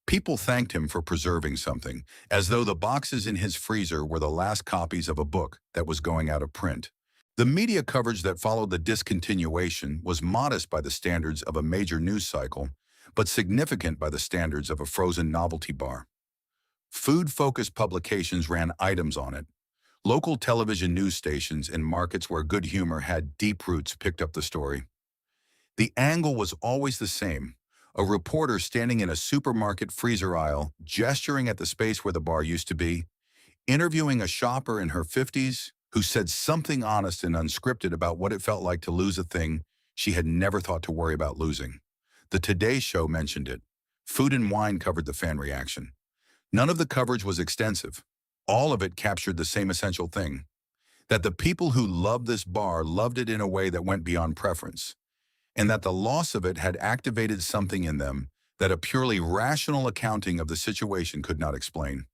People thanked him for preserving something, as though the boxes in his freezer were the last copies of a book that was going out of print. The media coverage that followed the discontinuation was modest by the standards of a major news cycle, but significant by the standards of a frozen novelty bar. Food-focused publications ran items on it. Local television news stations in markets where good humor had deep roots picked up the story. The angle was always the same: a reporter standing in a supermarket freezer aisle, gesturing at the space where the bar used to be, interviewing a shopper in her 50s who said something honest and unscripted about what it felt like to lose a thing she had never thought to worry about losing. The Today Show mentioned it. Food and Wine covered the fan reaction. None of the coverage was extensive. All of it captured the same essential thing: that the people who loved this bar loved it in a way that went beyond preference, and that the loss of it had activated something in them that a purely rational accounting of the situation could not explain.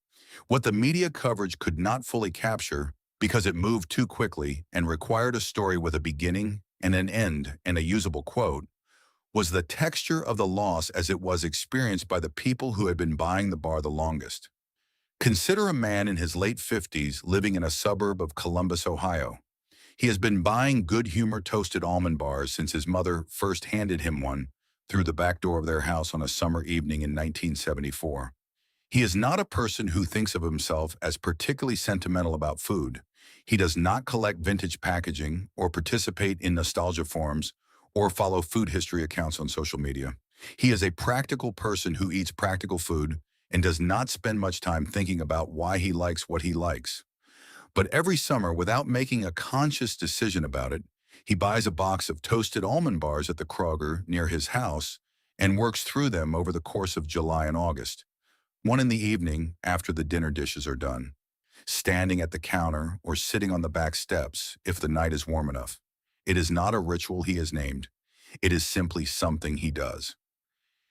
What the media coverage could not fully capture, because it moved too quickly and required a story with a beginning and an end and a usable quote, was the texture of the loss as it was experienced by the people who had been buying the bar the longest. Consider a man in his late 50s living in a suburb of Columbus, Ohio. He has been buying Good Humor toasted almond bars since his mother first handed him one through the back door of their house on a summer evening in 1974. He is not a person who thinks of himself as particularly sentimental about food. He does not collect vintage packaging or participate in nostalgia forums or follow food history accounts on social media. He is a practical person who eats practical food and does not spend much time thinking about why he likes what he likes. But every summer, without making a conscious decision about it, he buys a box of toasted almond bars at the Kroger near his house and works through them over the course of July and August. One in the evening after the dinner dishes are done, standing at the counter or sitting on the back steps if the night is warm enough. It is not a ritual he has named. It is simply something he does.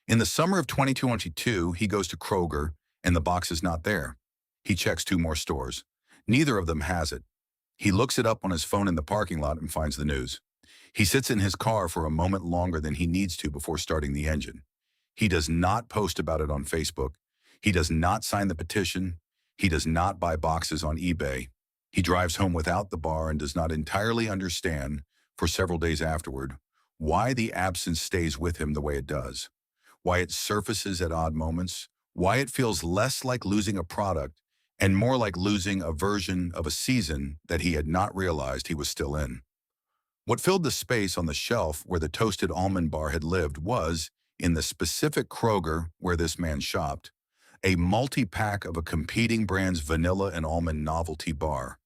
In the summer of 2022, he goes to Kroger, and the box is not there. He checks two more stores. Neither of them has it. He looks it up on his phone in the parking lot and finds the news. He sits in his car for a moment longer than he needs to before starting the engine. He does not post about it on Facebook. He does not sign the petition. He does not buy boxes on eBay. He drives home without the bar and does not entirely understand, for several days afterward, why the absence stays with him the way it does, why it surfaces at odd moments, why it feels less like losing a product and more like losing a version of a season that he had not realized he was still in. What filled the space on the shelf where the Toasted Almond Bar had lived was, in the specific Kroger where this man shopped, a multi-pack of a competing brand's vanilla and almond novelty bar,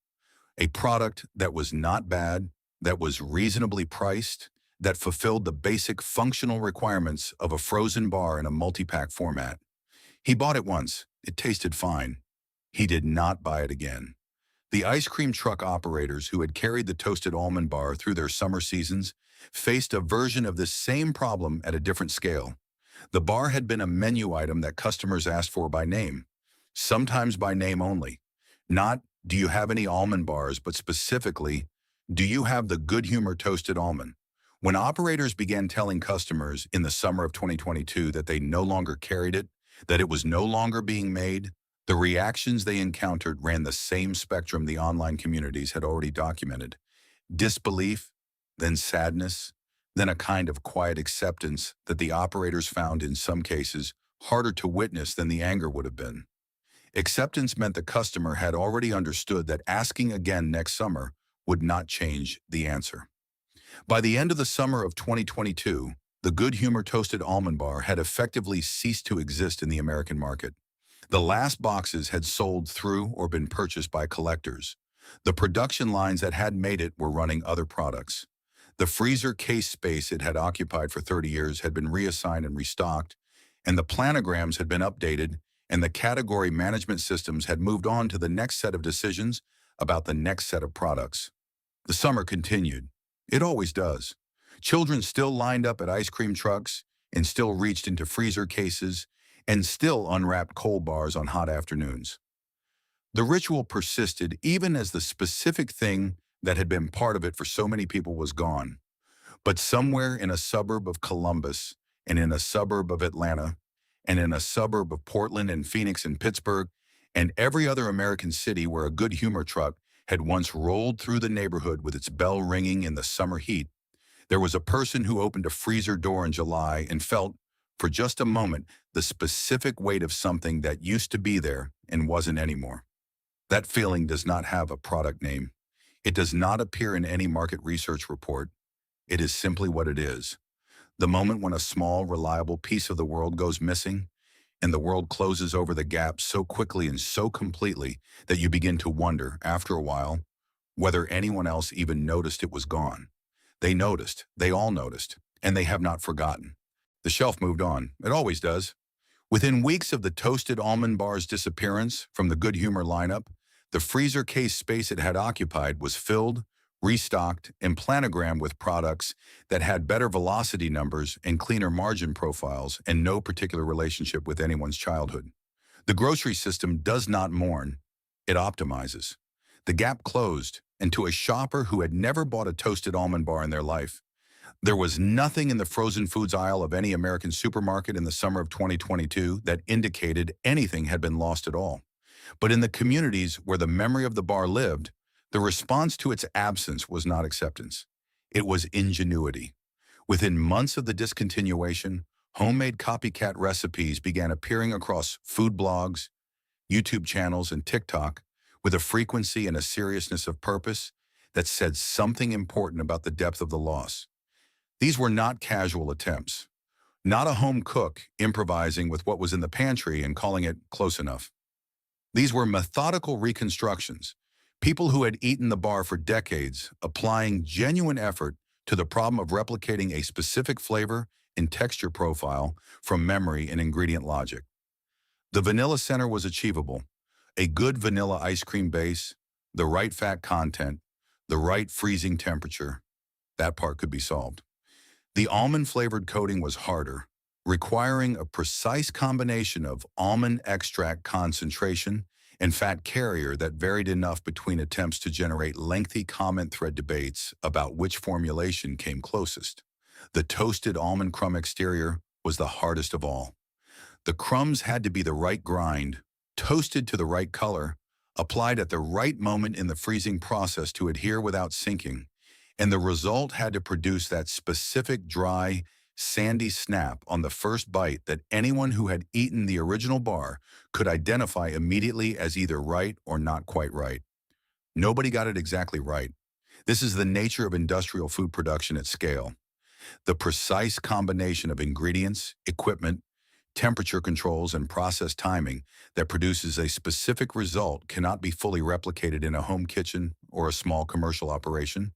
a product that was not bad, that was reasonably priced, that fulfilled the basic functional requirements of a frozen bar in a multi-pack format. He bought it once. It tasted fine. He did not buy it again. The ice cream truck operators who had carried the Toasted Almond Bar through their summer seasons faced a version of this same problem at a different scale. The bar had been a menu item that customers asked for by name, sometimes by name only. Not, do you have any almond bars, but specifically, do you have the Good Humor Toasted Almond? When operators began telling customers in the summer of 2022 that they no longer carried it, that it was no longer being made, the reactions they encountered ran the same spectrum the online communities had already documented. Disbelief, then sadness, then a kind of quiet acceptance that the operators found in some cases harder to witness than the anger would have been. Acceptance meant the customer had already understood that asking again next summer would not change the answer. By the end of the summer of 2022, the Good Humor Toasted Almond Bar had effectively ceased to exist in the American market. The last boxes had sold through or been purchased by collectors. The production lines that had made it were running other products. The freezer case space it had occupied for 30 years had been reassigned and restocked, and the planograms had been updated, and the category management systems had moved on to the next set of decisions about the next set of products. The summer continued. It always does. Children still lined up at ice cream trucks and still reached into freezer cases and still unwrapped cold bars on hot afternoons. The ritual persisted even as the specific thing that had been part of it for so many people was gone. But somewhere in a suburb of Columbus, and in a suburb of Atlanta, and in a suburb of Portland and Phoenix and Pittsburgh, and every other American city where a Good Humor truck had once rolled through the neighborhood with its bell ringing in the summer heat, there was a person who opened a freezer door in July and felt, for just a moment, the specific weight of something that used to be there and wasn't anymore. That feeling does not have a product name. It does not appear in any market research report. It is simply what it is. The moment when a small, reliable piece of the world goes missing, and the world closes over the gap so quickly and so completely that you begin to wonder, after a while, whether anyone else even noticed it was gone. They noticed, they all noticed, and they have not forgotten. The shelf moved on. It always does. Within weeks of the Toasted Almond Bar's disappearance from the Good Humor lineup, the freezer case space it had occupied was filled, restocked, and planogrammed with products that had better velocity numbers and cleaner margin profiles and no particular relationship with anyone's childhood. The grocery system does not mourn, it optimizes. The gap closed, and to a shopper who had never bought a Toasted Almond Bar in their life, there was nothing in the frozen foods aisle of any American supermarket in the summer of 2022 that indicated anything had been lost at all. But in the communities where the memory of the bar lived, the response to its absence was not acceptance. It was ingenuity. Within months of the discontinuation, homemade copycat recipes began appearing across food blogs, YouTube channels, and TikTok with a frequency and a seriousness of purpose that said something important about the depth of the loss. These were not casual attempts, not a home cook improvising with what was in the pantry and calling it close enough. These were methodical reconstructions, people who had eaten the bar for decades, applying genuine effort to the problem of replicating a specific flavor and texture profile from memory and ingredient logic. The vanilla center was achievable. A good vanilla ice cream base, the right fat content, the right freezing temperature, that part could be solved. The almond-flavored coating was harder, requiring a precise combination of almond extract concentration and fat carrier that varied enough between attempts to generate lengthy comment thread debates about which formulation came closest. The toasted almond crumb exterior was the hardest of all. The crumbs had to be the right grind, toasted to the right color, applied at the right moment in the freezing process to adhere without sinking, and the result had to produce that specific dry, sandy snap on the first bite that anyone who had eaten the original bar could identify immediately as either right or not quite right. Nobody got it exactly right. This is the nature of industrial food production at scale. The precise combination of ingredients, equipment, temperature controls, and process timing that produces a specific result cannot be fully replicated in a home kitchen or a small commercial operation,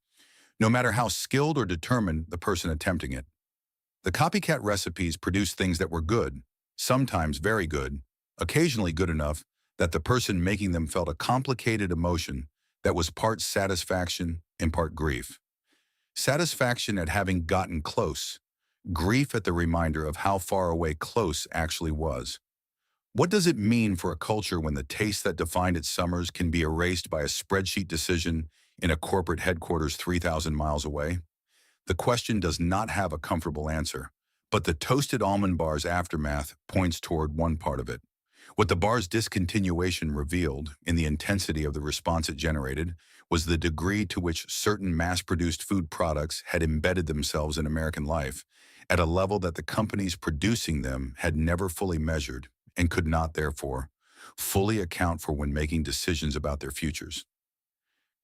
no matter how skilled or determined the person attempting it. The copycat recipes produced things that were good, sometimes very good, occasionally good enough that the person making them felt a complicated emotion that was part satisfaction and part grief. Satisfaction at having gotten close, grief at the reminder of how far away close actually was. What does it mean for a culture when the taste that defined its summers can be erased by a spreadsheet decision in a corporate headquarters 3,000 miles away? The question does not have a comfortable answer, but the Toasted Almond Bar's aftermath points toward one part of it. What the bar's discontinuation revealed, in the intensity of the response it generated, was the degree to which certain mass-produced food products had embedded themselves in American life, at a level that the companies producing them had never fully measured, and could not, therefore, fully account for when making decisions about their futures.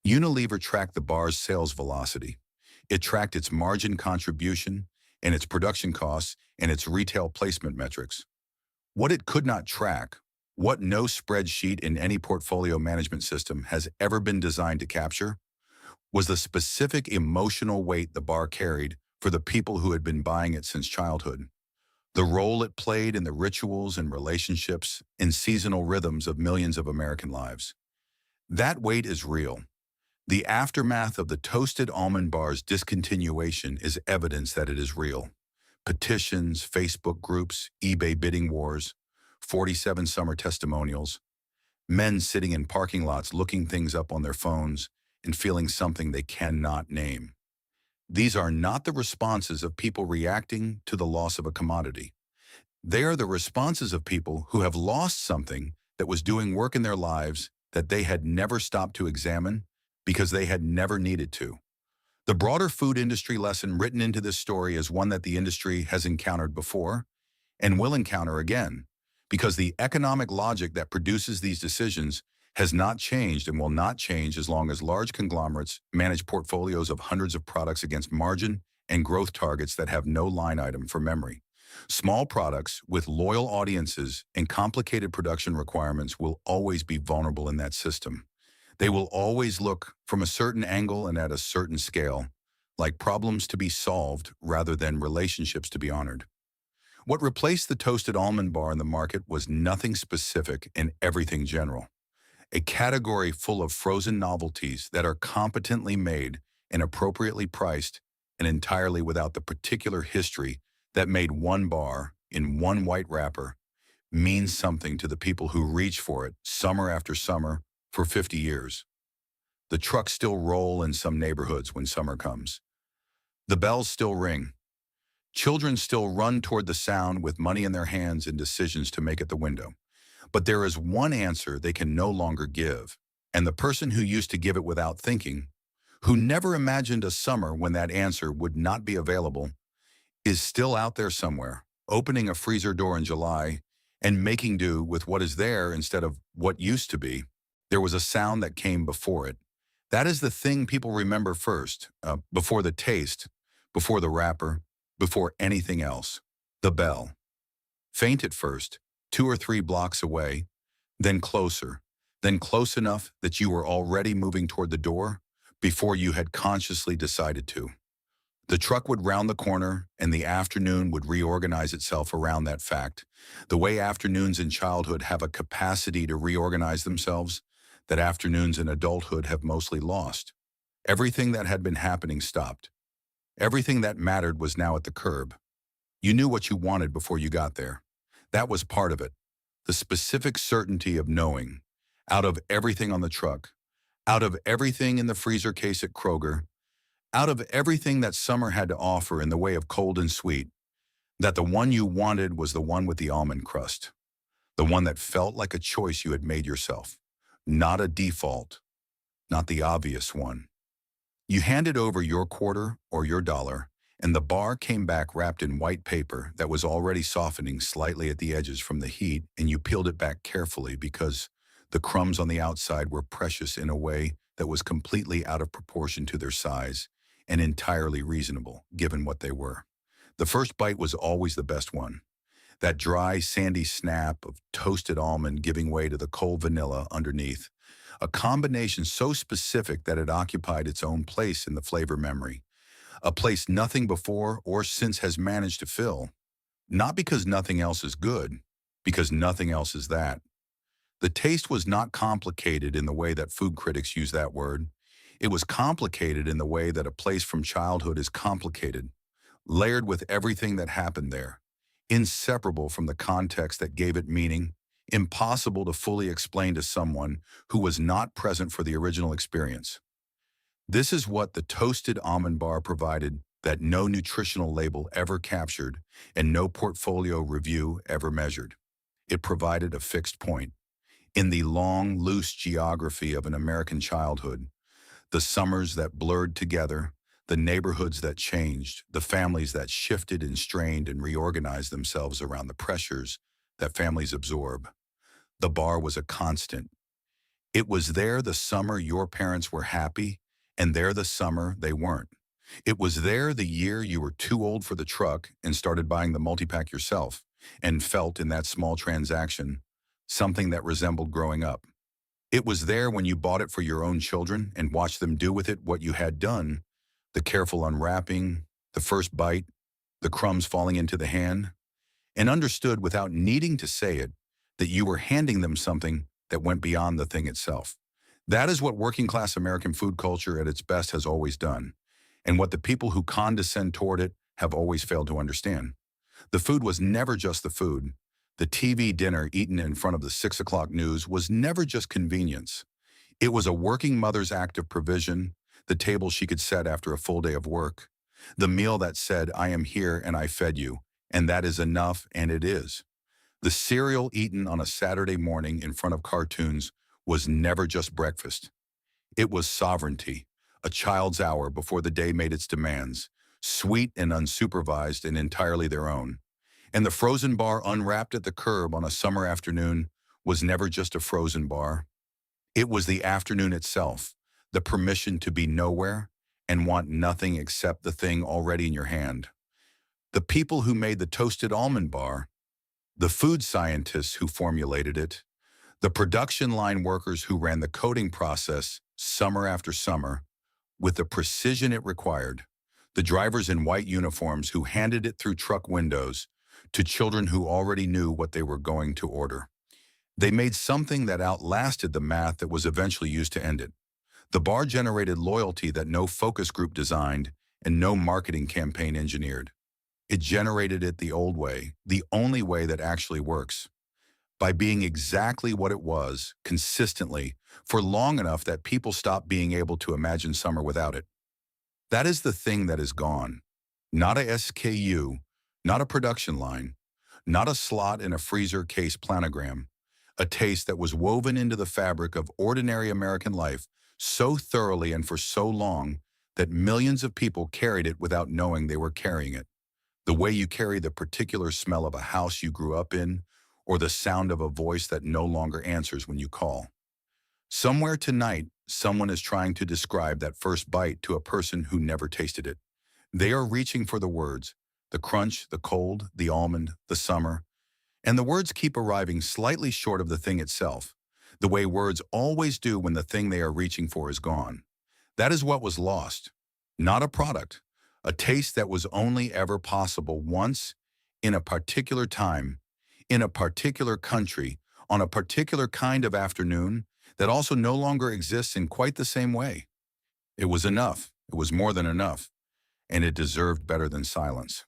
Unilever tracked the bar's sales velocity. It tracked its margin contribution and its production costs and its retail placement metrics. What it could not track, what no spreadsheet in any portfolio management system has ever been designed to capture, was the specific emotional weight the bar carried for the people who had been buying it since childhood, the role it played in the rituals and relationships and seasonal rhythms of millions of American lives. That weight is real. The aftermath of the Toasted Almond Bar's discontinuation is evidence that it is real. Petitions, Facebook groups, eBay bidding wars, 47 summer testimonials, men sitting in parking lots looking things up on their phones and feeling something they cannot name. These are not the responses of people reacting to the loss of a commodity. They are the responses of people who have lost something that was doing work in their lives that they had never stopped to examine because they had never needed to. The broader food industry lesson written into this story is one that the industry has encountered before and will encounter again, because the economic logic that produces these decisions has not changed and will not change as long as large conglomerates manage portfolios of hundreds of products against margin and growth targets that have no line item for memory. Small products with loyal audiences and complicated production requirements will always be vulnerable in that system. They will always look from a certain angle and at a certain scale, like problems to be solved rather than relationships to be honored. What replaced the Toasted Almond Bar in the market was nothing specific and everything general. A category full of frozen novelties that are competently made and appropriately priced and entirely without the particular history that made one bar in one white wrapper mean something to the people who reach for it summer after summer for 50 years. The trucks still roll in some neighborhoods when summer comes. The bells still ring. Children still run toward the sound with money in their hands and decisions to make at the window. But there is one answer they can no longer give, and the person who used to give it without thinking, who never imagined a summer when that answer would not be available, is still out there somewhere, opening a freezer door in July and making do with what is there instead of what used to be. There was a sound that came before it. That is the thing people remember first, before the taste, before the wrapper, before anything else. The bell. Faint at first, 2 or 3 blocks away, then closer, then close enough that you were already moving toward the door before you had consciously decided to. The truck would round the corner and the afternoon would reorganize itself around that fact, the way afternoons in childhood have a capacity to reorganize themselves that afternoons in adulthood have mostly lost. Everything that had been happening stopped. Everything that mattered was now at the curb. You knew what you wanted before you got there. That was part of it. The specific certainty of knowing. Out of everything on the truck, out of everything in the freezer case at Kroger, out of everything that summer had to offer in the way of cold and sweet, that the one you wanted was the one with the almond crust, the one that felt like a choice you had made yourself, not a default, not the obvious one. You handed over your quarter or your dollar, and the bar came back wrapped in white paper that was already softening slightly at the edges from the heat, and you peeled it back carefully because the crumbs on the outside were precious in a way that was completely out of proportion to their size and entirely reasonable, given what they were. The first bite was always the best one. That dry, sandy snap of toasted almond giving way to the cold vanilla underneath. A combination so specific that it occupied its own place in the flavor memory. A place nothing before or since has managed to fill. Not because nothing else is good, because nothing else is that. The taste was not complicated in the way that food critics use that word. It was complicated in the way that a place from childhood is complicated, layered with everything that happened there, inseparable from the context that gave it meaning, impossible to fully explain to someone who was not present for the original experience. This is what the Toasted Almond Bar provided that no nutritional label ever captured and no portfolio review ever measured. It provided a fixed point. In the long, loose geography of an American childhood, the summers that blurred together, the neighborhoods that changed, the families that shifted and strained and reorganized themselves around the pressures that families absorb. The bar was a constant. It was there the summer your parents were happy, and there the summer they weren't. It was there the year you were too old for the truck and started buying the multi-pack yourself, and felt in that small transaction something that resembled growing up. It was there when you bought it for your own children and watched them do with it what you had done, the careful unwrapping, the first bite, the crumbs falling into the hand, and understood without needing to say it that you were handing them something that went beyond the thing itself. That is what working-class American food culture at its best has always done, and what the people who condescend toward it have always failed to understand. The food was never just the food. The TV dinner eaten in front of the 6 o'clock news was never just convenience. It was a working mother's act of provision, the table she could set after a full day of work, the meal that said, I am here and I fed you, and that is enough, and it is. The cereal eaten on a Saturday morning in front of cartoons was never just breakfast. It was sovereignty, a child's hour before the day made its demands, sweet and unsupervised and entirely their own. And the frozen bar unwrapped at the curb on a summer afternoon was never just a frozen bar. It was the afternoon itself, the permission to be nowhere and want nothing except the thing already in your hand. The people who made the Toasted Almond Bar, the food scientists who formulated it, the production line workers who ran the coding process summer after summer with the precision it required, the drivers in white uniforms who handed it through truck windows to children who already knew what they were going to order. They made something that outlasted the math that was eventually used to end it. The bar generated loyalty that no focus group designed and no marketing campaign engineered. It generated it the old way, the only way that actually works. By being exactly what it was, consistently, for long enough that people stopped being able to imagine summer without it. That is the thing that is gone. Not a SKU, not a production line, not a slot in a freezer case planogram. A taste that was woven into the fabric of ordinary American life so thoroughly and for so long that millions of people carried it without knowing they were carrying it. The way you carry the particular smell of a house you grew up in, or the sound of a voice that no longer answers when you call. Somewhere tonight, someone is trying to describe that first bite to a person who never tasted it. They are reaching for the words, the crunch, the cold, the almond, the summer, and the words keep arriving slightly short of the thing itself, the way words always do when the thing they are reaching for is gone. That is what was lost. Not a product, a taste that was only ever possible once, in a particular time, in a particular country, on a particular kind of afternoon, that also no longer exists in quite the same way. It was enough. It was more than enough. And it deserved better than silence.